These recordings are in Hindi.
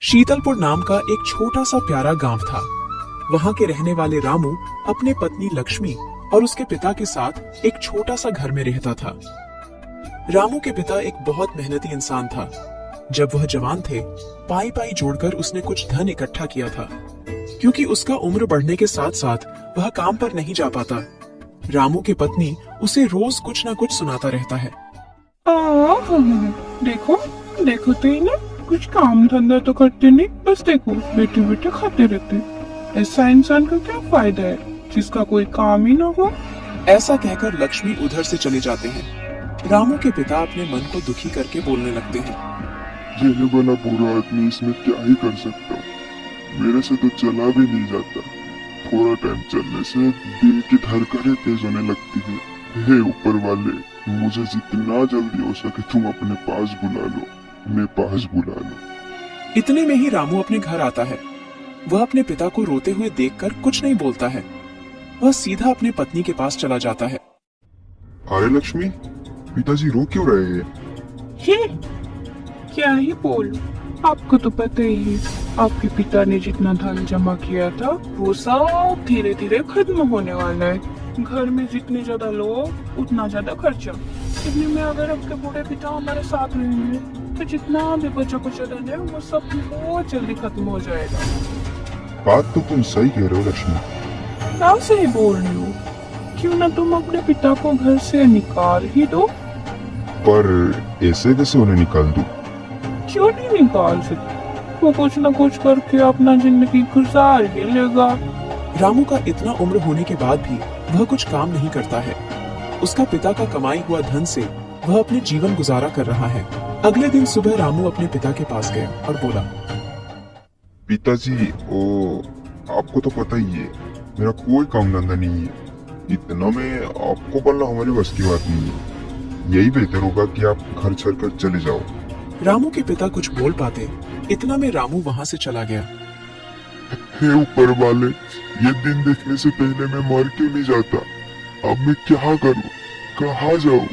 शीतलपुर नाम का एक छोटा सा प्यारा गांव था। वहां के रहने वाले रामू अपने पत्नी लक्ष्मी और उसके पिता के साथ एक छोटा सा घर में रहता था। रामू के पिता एक बहुत मेहनती इंसान था। जब वह जवान थे, पाई पाई जोड़कर उसने कुछ धन इकट्ठा किया था। क्योंकि उसका उम्र बढ़ने के साथ साथ वह काम पर नहीं जा पाता, रामू की पत्नी उसे रोज कुछ न कुछ सुनाता रहता है। देखो देखो तो ना, कुछ काम धंधा तो करते नहीं, बस देखो बैठे बैठे खाते रहते। ऐसा इंसान का क्या फायदा है जिसका कोई काम ही ना हो। ऐसा कहकर लक्ष्मी उधर से चले जाते हैं। रामू के पिता अपने मन को दुखी करके बोलने लगते हैं। ये वाला बुरा आदमी, इसमें क्या ही कर सकता हूँ। मेरे से तो चला भी नहीं जाता। थोड़ा टाइम चलने से दिल की धड़कनें तेज होने लगती है। हे ऊपर वाले, मुझे जितना जल्दी हो सके तुम अपने पास बुला लो, अपने पास बुला लो। इतने में ही रामू अपने घर आता है। वह अपने पिता को रोते हुए देखकर कुछ नहीं बोलता है। वह सीधा अपने पत्नी के पास चला जाता है। अरे लक्ष्मी, पिताजी रो क्यों रहे हैं? ये क्या ही बोलूं, आपको तो पता ही है, आपके पिता ने जितना धन जमा किया था वो सब धीरे धीरे खत्म होने वाला है। घर में जितने ज्यादा लोग उतना ज्यादा खर्चा। इतने में अगर आपके बूढ़े पिता हमारे साथ रहेंगे तो जितना भी बचा कुचा धन है वो सब बहुत जल्दी खत्म हो जाएगा। बात तो तुम सही कह रहे हो लक्ष्मी। क्या सही बोल रही हो? क्यों ना तुम अपने पिता को घर से निकाल ही दो। पर ऐसे कैसे उन्हें निकाल दूं? क्यों नहीं निकाल सकते? वो कुछ न कुछ करके अपना जिंदगी गुजार ही लेगा। रामू का इतना उम्र होने के बाद भी वह कुछ काम नहीं करता है। उसका पिता का कमाई हुआ धन से वह अपने जीवन गुजारा कर रहा है। अगले दिन सुबह रामू अपने पिता के पास गया और बोला, पिताजी, आपको तो पता ही है, मेरा कोई काम धंधा नहीं है। इतना में आपको पालना हमारे बस की बात नहीं है। यही बेहतर होगा कि आप घर छोड़कर चले जाओ। रामू के पिता कुछ बोल पाते, इतना में रामू वहाँ से चला गया। हे ऊपर वाले, ये दिन देखने से पहले मैं मर क्यों नहीं जाता? अब मैं क्या करूं? कहाँ जाऊं?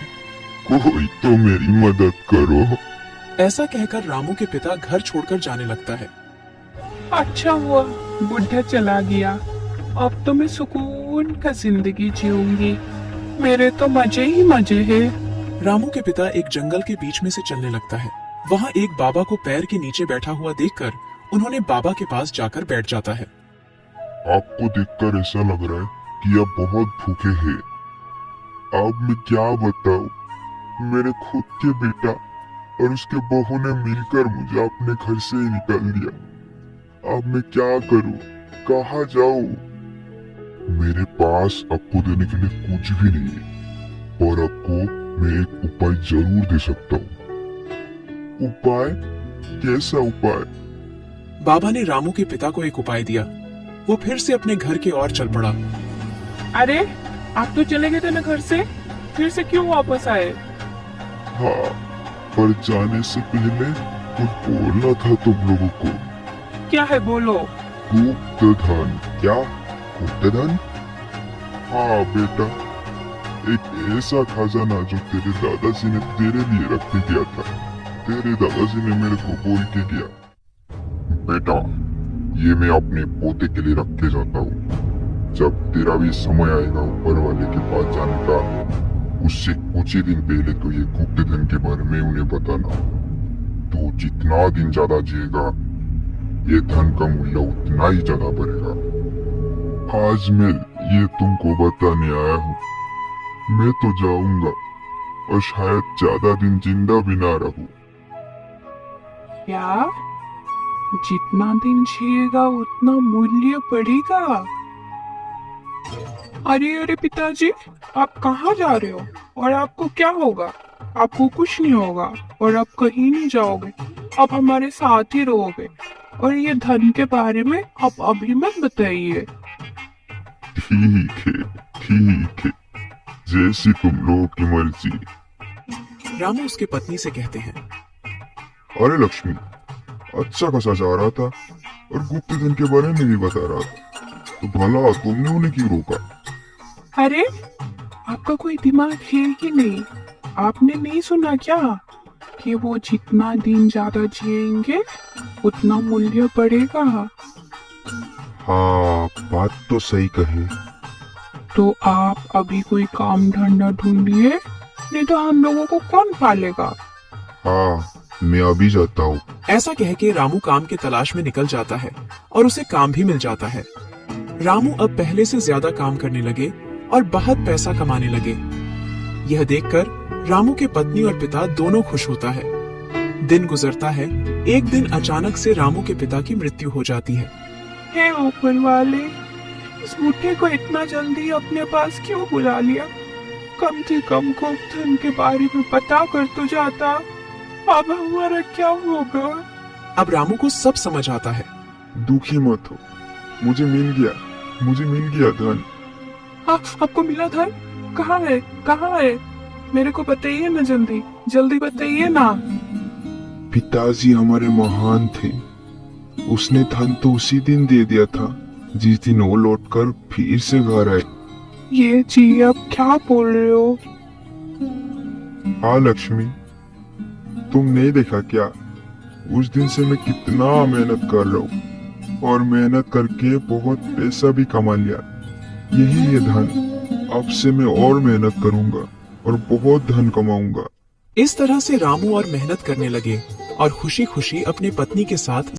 कोई तो मेरी मदद करो। ऐसा कहकर रामू के पिता घर छोड़कर जाने लगता है। अच्छा हुआ बुढ़ा चला गया, अब तो मैं सुकून का जिंदगी जीऊंगी। मेरे तो मजे ही मजे हैं। रामू के पिता एक जंगल के बीच में से चलने लगता है। वहाँ एक बाबा को पैर के नीचे बैठा हुआ देखकर उन्होंने बाबा के पास जाकर बैठ जाता है। आपको देखकर ऐसा लग रहा है कि आप बहुत भूखे हैं। अब मैं क्या बताऊं? मेरे खुद के बेटा और उसके बहू ने मिलकर मुझे अपने घर से ही निकाल दिया। अब मैं क्या करूं? कहाँ जाऊं? मेरे पास आपको देने के लिए कुछ भी नहीं है, और आपको मैं एक उपाय जरूर दे सकता हूँ। उपाय? कैसा उपाय? बाबा ने रामू के पिता को एक उपाय दिया। वो फिर से अपने घर की ओर चल पड़ा। अरे आप तो चले गए थे ना घर से, फिर से क्यों वापस आए? हाँ, पर जाने से पहले कुछ बोलना था तुम लोगों को। क्या है, बोलो। गुप्त धन। क्या गुप्त धन? हाँ बेटा, एक ऐसा खजाना जो तेरे दादाजी ने तेरे लिए रख के गया था। तेरे दादाजी ने मेरे को बोल के गया, बेटा ये मैं अपने पोते के लिए रख के जाता हूँ। जब तेरा भी समय आएगा ऊपर वाले के पास जाने का, उससे कुछ ही दिन पहले तो ये गुप्त धन के बारे में उन्हें बताना। तो जितना दिन ज्यादा जिएगा, ये धन का मूल्य उतना ही ज्यादा बढ़ेगा। आज मैं ये तुमको बताने आया हूँ। मैं तो जाऊंगा और शायद ज्यादा दिन जिंदा भी ना रहूं। क्या? जितना दिन जिएगा उतना मूल्य बढ़ेगा? अरे अरे पिताजी, आप कहाँ जा रहे हो? और आपको क्या होगा? आपको कुछ नहीं होगा और आप कहीं नहीं जाओगे। आप हमारे साथ ही रहोगे। और ये धन के बारे में आप अभी मत बताइए। ठीक है, ठीक है, जैसी तुम लोगों की मर्जी। रामू उसके पत्नी से कहते हैं, अरे लक्ष्मी, अच्छा खासा जा रहा था और गुप्त धन के बारे में भी बता रहा था, तो भला तुमने उन्हें क्यों रोका? अरे आपका कोई दिमाग है कि नहीं? आपने नहीं सुना क्या कि वो जितना दिन ज्यादा जिएंगे उतना मूल्य बढ़ेगा। हाँ, बात तो सही कही। तो आप अभी कोई काम धंधा ढूंढिए, नहीं तो हम लोगों को कौन पालेगा। हाँ, मैं अभी जाता हूँ। ऐसा कह के रामू काम की तलाश में निकल जाता है और उसे काम भी मिल जाता है। रामू अब पहले से ज्यादा काम करने लगे और बहुत पैसा कमाने लगे। यह देखकर रामू के पत्नी और पिता दोनों खुश होता है। दिन गुजरता है। एक दिन अचानक से रामू के पिता की मृत्यु हो जाती है। हे ऊपर वाले, इस बूढ़े को इतना जल्दी अपने पास क्यों बुला लिया। कम से कम गुप्तधन के बारे में पता कर तो जाता। अब हमारा क्या होगा। अब रामू को सब समझ आता है। दुखी मत हो, मुझे मिल गया धन। हाँ, आपको मिला था। कहाँ है, कहाँ है? मेरे को बताइए ना, जल्दी जल्दी बताइए ना। पिताजी हमारे महान थे। उसने धन तो उसी दिन दे दिया था जिस दिन वो लौटकर फिर से घर आए। ये जी अब क्या बोल रहे हो। हाँ लक्ष्मी, तुम नहीं देखा क्या? उस दिन से मैं कितना मेहनत कर रहा हूँ और मेहनत करके बहुत पैसा भी कमा लिया। यही है धन। अब से मैं और मेहनत करूंगा और बहुत धन कमाऊंगा। इस तरह से रामू और मेहनत करने लगे और खुशी खुशी अपनी पत्नी के साथ